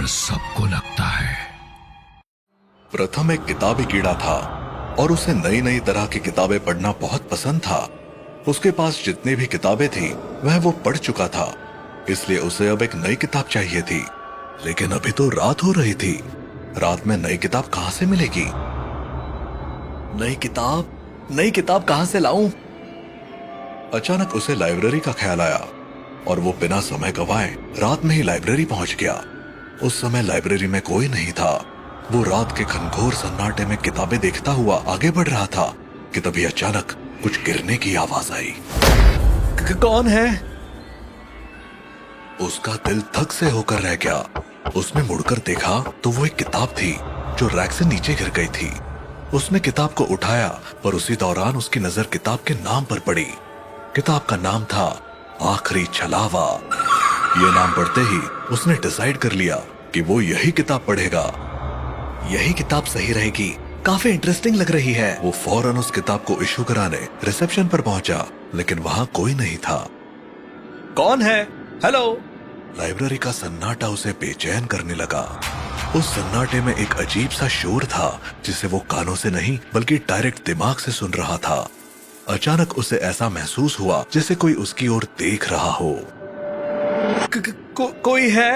डर सबको लगता है। प्रथम एक किताबी कीड़ा था और उसे नई नई तरह की किताबें पढ़ना बहुत पसंद था। उसके पास जितनी भी किताबें थी वह वो पढ़ चुका था, इसलिए उसे अब एक नई किताब चाहिए थी। लेकिन अभी तो रात हो रही थी। रात में नई किताब कहां से मिलेगी? नई किताब कहां से लाऊं? अचानक उसे लाइब्रेरी का ख्याल आया और वो बिना समय गवाए रात में ही लाइब्रेरी पहुंच गया। उस समय लाइब्रेरी में कोई नहीं था। वो रात के घनघोर सन्नाटे में किताबें देखता हुआ आगे बढ़ रहा था कि तभी अचानक कुछ गिरने की आवाज आई। कौन है? उसका दिल धक से होकर रह गया। उसने मुड़कर देखा तो वो एक किताब थी जो रैक से नीचे गिर गई थी। उसने किताब को उठाया पर उसी दौरान उसकी नजर किताब के नाम पर पड़ी। किताब का नाम था आखिरी छलावा। ये नाम पढ़ते ही उसने डिसाइड कर लिया कि वो यही किताब पढ़ेगा। यही किताब सही रहेगी, काफी इंटरेस्टिंग लग रही है। वो फौरन उस किताब को इशू कराने रिसेप्शन पर पहुंचा, लेकिन वहां कोई नहीं था। कौन है? हेलो। लाइब्रेरी का सन्नाटा उसे बेचैन करने लगा। उस सन्नाटे में एक अजीब सा शोर था जिसे वो कानों से नहीं बल्कि डायरेक्ट दिमाग से सुन रहा था। अचानक उसे ऐसा महसूस हुआ जैसे कोई उसकी ओर देख रहा हो। कोई है?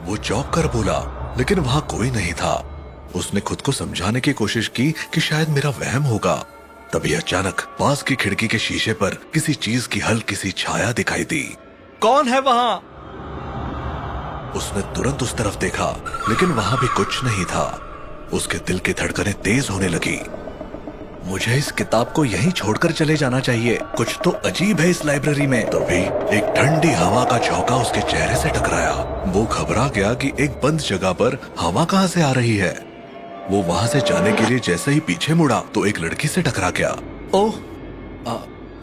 वो चौंक कर बोला, लेकिन वहां कोई नहीं था। उसने खुद को समझाने की कोशिश की कि शायद मेरा वहम होगा। तभी अचानक पास की खिड़की के शीशे पर किसी चीज की हल्की सी छाया दिखाई दी। कौन है वहां? उसने तुरंत उस तरफ देखा, लेकिन वहां भी कुछ नहीं था। उसके दिल की धड़कनें तेज होने लगी। मुझे इस किताब को यहीं छोड़कर चले जाना चाहिए। कुछ तो अजीब है इस लाइब्रेरी में। तभी एक ठंडी हवा का झोंका उसके चेहरे से टकराया। वो घबरा गया कि एक बंद जगह पर हवा कहां से आ रही है। वो वहां से जाने के लिए जैसे ही पीछे मुड़ा तो एक लड़की से टकरा गया। ओह,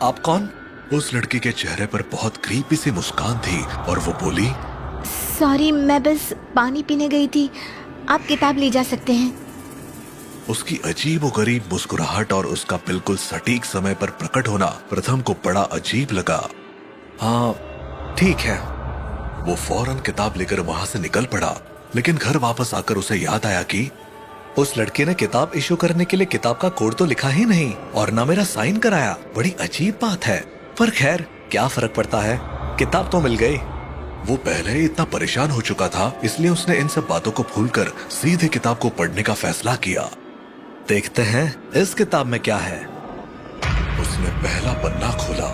आप कौन? उस लड़की के चेहरे पर बहुत क्रीपी सी मुस्कान थी और वो बोली, सॉरी, मैं बस पानी पीने गई थी। आप किताब ले जा सकते हैं। उसकी अजीब और गरीब मुस्कुराहट और उसका बिल्कुल सटीक समय पर प्रकट होना प्रथम को बड़ा अजीब लगा। हाँ, ठीक है। वो फौरन किताब लेकर वहां से निकल पड़ा, लेकिन घर वापस आकर उसे याद आया कि उस लड़के ने किताब इशू करने के लिए किताब का कोड तो लिखा ही नहीं और न मेरा साइन कराया। बड़ी अजीब बात है, पर खैर क्या फर्क पड़ता है, किताब तो मिल गई। वो पहले ही इतना परेशान हो चुका था, इसलिए उसने इन सब बातों को भूलकर सीधे किताब को पढ़ने का फैसला किया। देखते हैं इस किताब में क्या है। उसने पहला पन्ना खोला।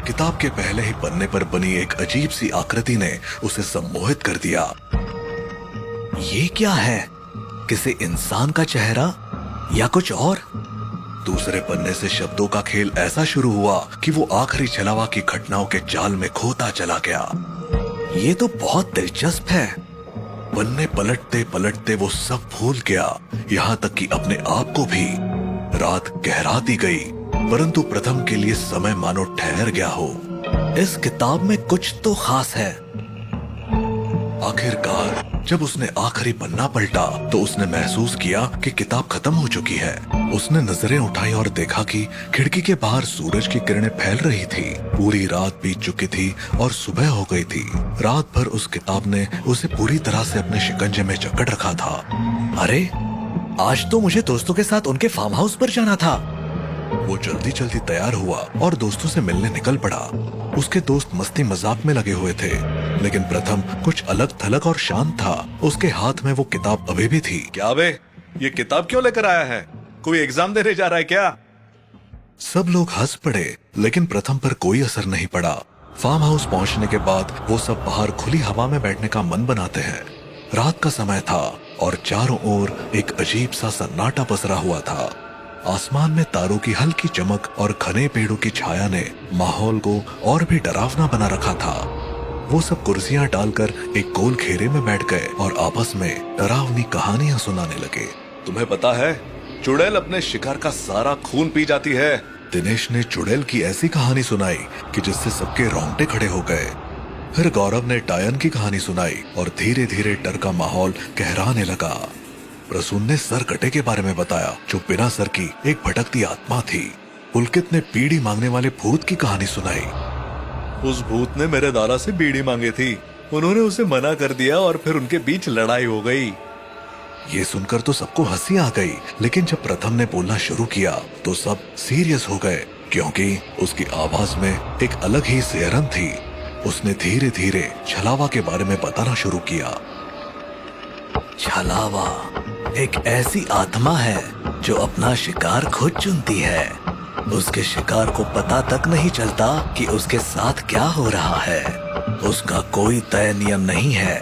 किताब के पहले ही पन्ने पर बनी एक अजीब सी आकृति ने उसे सम्मोहित कर दिया। ये क्या है? किसी इंसान का चेहरा या कुछ और? दूसरे पन्ने से शब्दों का खेल ऐसा शुरू हुआ कि वो आखिरी छलावा की घटनाओं के जाल में खोता चला गया। ये तो बहुत दिलचस्प है। पन्ने पलटते पलटते वो सब भूल गया, यहाँ तक कि अपने आप को भी। रात गहराती गई, परंतु प्रथम के लिए समय मानो ठहर गया हो। इस किताब में कुछ तो खास है। आखिरकार जब उसने आखिरी पन्ना पलटा तो उसने महसूस किया कि किताब खत्म हो चुकी है। उसने नजरें उठाई और देखा कि खिड़की के बाहर सूरज की किरणें फैल रही थी। पूरी रात बीत चुकी थी और सुबह हो गई थी। रात भर उस किताब ने उसे पूरी तरह से अपने शिकंजे में जकड़ रखा था। अरे, आज तो मुझे दोस्तों के साथ उनके फार्म हाउस पर जाना था। वो जल्दी जल्दी तैयार हुआ और दोस्तों से मिलने निकल पड़ा। उसके दोस्त मस्ती मजाक में लगे हुए थे, लेकिन प्रथम कुछ अलग थलग और शांत था। उसके हाथ में वो किताब अभी भी थी। क्या बे, ये किताब क्यों लेकर आया है? कोई एग्जाम देने जा रहा है क्या? सब लोग हंस पड़े, लेकिन प्रथम पर कोई असर नहीं पड़ा। फार्म हाउस पहुंचने के बाद वो सब बाहर खुली हवा में बैठने का मन बनाते हैं। रात का समय था और चारों ओर एक अजीब सा सन्नाटा पसरा हुआ था। आसमान में तारों की हल्की चमक और घने पेड़ों की छाया ने माहौल को और भी डरावना बना रखा था। वो सब कुर्सियां डालकर एक गोल घेरे में बैठ गए और आपस में डरावनी कहानियां सुनाने लगे। तुम्हें पता है, चुड़ैल अपने शिकार का सारा खून पी जाती है। दिनेश ने चुड़ैल की ऐसी कहानी सुनाई कि जिससे सबके रोंगटे खड़े हो गए। फिर गौरव ने टायन की कहानी सुनाई और धीरे धीरे डर का माहौल गहराने लगा। प्रसून ने सरकटे के बारे में बताया, जो बिना सर की एक भटकती आत्मा थी। पुलकित ने बीड़ी मांगने वाले भूत की कहानी सुनाई। उस भूत ने मेरे दादा से बीड़ी मांगी थी, उन्होंने उसे मना कर दिया और फिर उनके बीच लड़ाई हो गई। ये सुनकर तो सबको हंसी आ गई, लेकिन जब प्रथम ने बोलना शुरू किया तो सब सीरियस हो गए, क्योंकि उसकी आवाज में एक अलग ही सिहरन थी। उसने धीरे धीरे छलावा के बारे में बताना शुरू किया। छलावा एक ऐसी आत्मा है जो अपना शिकार खुद चुनती है। उसके शिकार को पता तक नहीं चलता कि उसके साथ क्या हो रहा है। उसका कोई तय नियम नहीं है,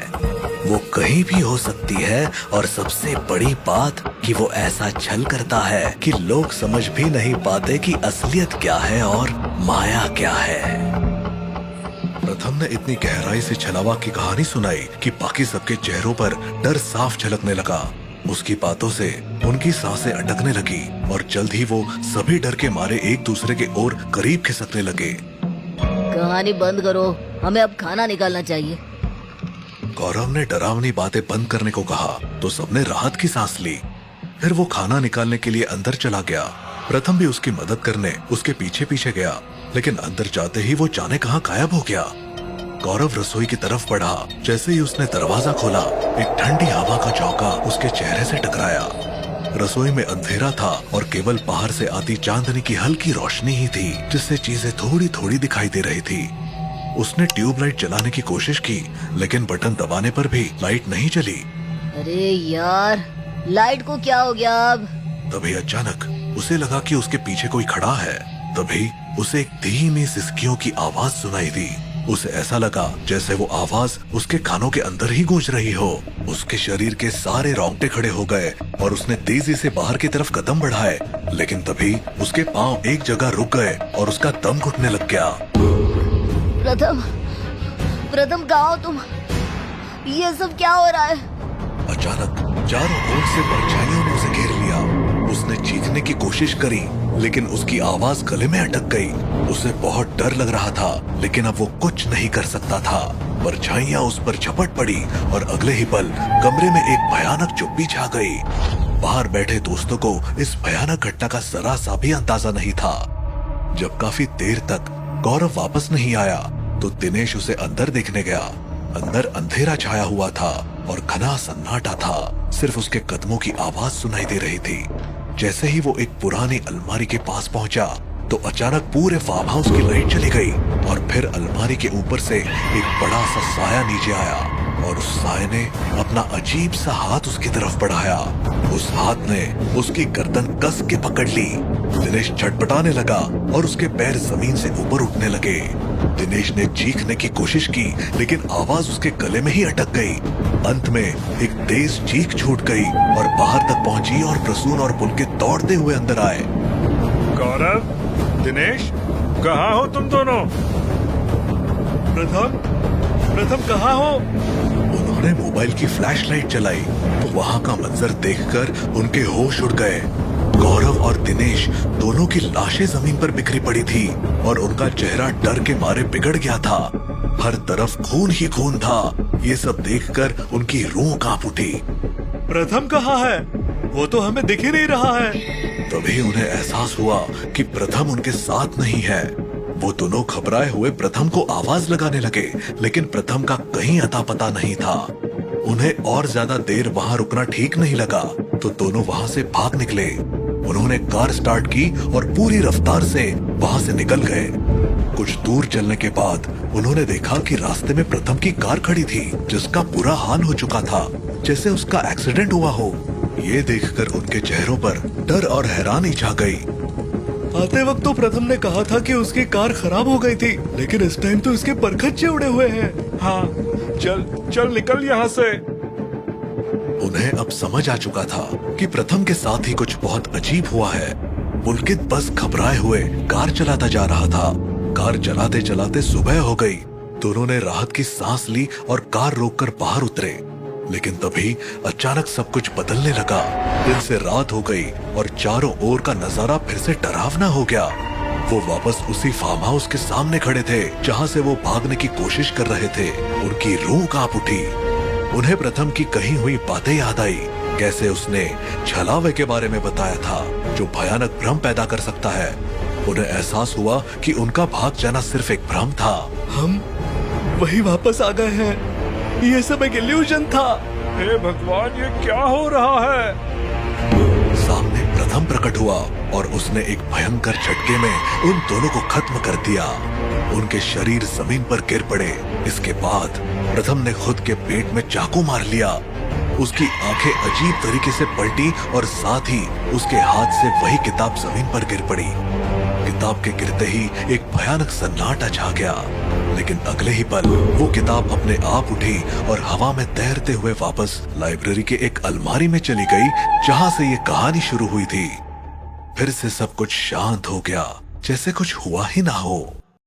वो कहीं भी हो सकती है। और सबसे बड़ी बात कि वो ऐसा छल करता है कि लोग समझ भी नहीं पाते कि असलियत क्या है और माया क्या है। प्रथम ने इतनी गहराई से छलावा की कहानी सुनाई कि बाकी सबके चेहरों पर डर साफ झलकने लगा। उसकी बातों से उनकी सांसें अटकने लगी और जल्द ही वो सभी डर के मारे एक दूसरे के ओर करीब खिसकने लगे। कहानी बंद करो, हमें अब खाना निकालना चाहिए। गौरव ने डरावनी बातें बंद करने को कहा तो सबने राहत की सांस ली। फिर वो खाना निकालने के लिए अंदर चला गया। प्रथम भी उसकी मदद करने उसके पीछे पीछे गया, लेकिन अंदर जाते ही वो जाने कहां गायब हो गया। गौरव रसोई की तरफ बढ़ा। जैसे ही उसने दरवाजा खोला, एक ठंडी हवा का झोंका उसके चेहरे से टकराया। रसोई में अंधेरा था और केवल बाहर से आती चांदनी की हल्की रोशनी ही थी, जिससे चीजें थोड़ी थोड़ी दिखाई दे रही थी। उसने ट्यूबलाइट जलाने की कोशिश की, लेकिन बटन दबाने पर भी लाइट नहीं जली। अरे यार, लाइट को क्या हो गया अब? तभी अचानक उसे लगा कि उसके पीछे कोई खड़ा है। तभी उसे एक धीमी सिसकियों की आवाज सुनाई दी। उसे ऐसा लगा जैसे वो आवाज उसके कानों के अंदर ही गूंज रही हो। उसके शरीर के सारे रोंगटे खड़े हो गए और उसने तेजी से बाहर की तरफ कदम बढ़ाए, लेकिन तभी उसके पांव एक जगह रुक गए और उसका दम घुटने लग गया। प्रथम, प्रथम कहाँ हो तुम? ये सब क्या हो रहा है? अचानक चारों ओर से परछाइयों ने उसे घेर लिया। उसने चीखने की कोशिश करी, लेकिन उसकी आवाज गले में अटक गई। उसे बहुत डर लग रहा था, लेकिन अब वो कुछ नहीं कर सकता था। परछाइयां उस पर झपट पड़ी और अगले ही पल कमरे में एक भयानक चुप्पी छा गई। बाहर बैठे दोस्तों को इस भयानक घटना का जरा सा भी अंदाजा नहीं था। जब काफी देर तक गौरव वापस नहीं आया तो दिनेश उसे अंदर देखने गया। अंदर अंधेरा छाया हुआ था और घना सन्नाटा था। सिर्फ उसके कदमों की आवाज सुनाई दे रही थी। जैसे ही वो एक पुरानी अलमारी के पास पहुंचा तो अचानक पूरे फार्म हाउस की लाइट चली गई और फिर अलमारी के ऊपर से एक बड़ा सा साया नीचे आया और उस साये ने अपना अजीब सा हाथ उसकी तरफ बढ़ाया। उस हाथ ने उसकी गर्दन कस के पकड़ ली। दिनेश छटपटाने लगा और उसके पैर जमीन से ऊपर उठने लगे। दिनेश ने चीखने की कोशिश की, लेकिन आवाज उसके गले में ही अटक गई। अंत में एक तेज चीख छूट गई और बाहर तक पहुंची और प्रसून और पुलकित दौड़ते हुए अंदर आए। गौरव, दिनेश, कहाँ हो तुम दोनों? प्रथम कहाँ हो? उन्होंने मोबाइल की फ्लैशलाइट जलाई तो वहां का मंजर देखकर उनके होश उड़ गए। गौरव और दिनेश दोनों की लाशें जमीन पर बिखरी पड़ी थी और उनका चेहरा डर के मारे बिगड़ गया था। हर तरफ खून ही खून था। ये सब देखकर उनकी रूह कांप उठी। प्रथम कहाँ है? वो तो हमें दिख ही नहीं रहा है। तभी उन्हें एहसास हुआ कि प्रथम उनके साथ नहीं है। वो दोनों घबराए हुए प्रथम को आवाज लगाने लगे, लेकिन प्रथम का कहीं अता पता नहीं था। उन्हें और ज्यादा देर वहां रुकना ठीक नहीं लगा तो दोनों वहां से भाग निकले। उन्होंने कार स्टार्ट की और पूरी रफ्तार से वहां से निकल गए। कुछ दूर चलने के बाद उन्होंने देखा कि रास्ते में प्रथम की कार खड़ी थी, जिसका बुरा हाल हो चुका था, जैसे उसका एक्सीडेंट हुआ हो। ये देखकर उनके चेहरों पर डर और हैरानी छा गई। आते वक्त तो प्रथम ने कहा था कि उसकी कार खराब हो गई थी, लेकिन इस टाइम तो इसके परखच्चे उड़े हुए हैं। हाँ, चल चल निकल यहाँ से। उन्हें अब समझ आ चुका था कि प्रथम के साथ ही कुछ बहुत अजीब हुआ है। पुलकित बस घबराए हुए कार चलाता जा रहा था। कार चलाते चलाते सुबह हो गई। दोनों ने राहत की सांस ली और कार रोककर बाहर उतरे, लेकिन तभी अचानक सब कुछ बदलने लगा। दिन से रात हो गई और चारों ओर का नजारा फिर से डरावना हो गया। वो वापस उसी फार्म हाउस के सामने खड़े थे जहां से वो भागने की कोशिश कर रहे थे। उनकी रूह कांप उठी। उन्हें प्रथम की कही हुई बातें याद आई, कैसे उसने छलावे के बारे में बताया था जो भयानक भ्रम पैदा कर सकता है। उन्हें एहसास हुआ कि उनका भाग जाना सिर्फ एक भ्रम था। हम वही वापस आ गए हैं ये सब एक इल्यूजन था। हे भगवान, ये क्या हो रहा है? सामने प्रथम प्रकट हुआ और उसने एक भयंकर झटके में उन दोनों को खत्म कर दिया। उनके शरीर जमीन पर गिर पड़े। इसके बाद प्रथम ने खुद के पेट में चाकू मार लिया। उसकी आंखें अजीब तरीके से पलटी और साथ ही उसके हाथ से वही किताब जमीन पर गिर पड़ी। किताब के गिरते ही एक भयानक सन्नाटा छा गया, लेकिन अगले ही पल वो किताब अपने आप उठी और हवा में तैरते हुए वापस लाइब्रेरी के एक अलमारी में चली गई, जहां से ये कहानी शुरू हुई थी। फिर से सब कुछ शांत हो गया, जैसे कुछ हुआ ही ना हो।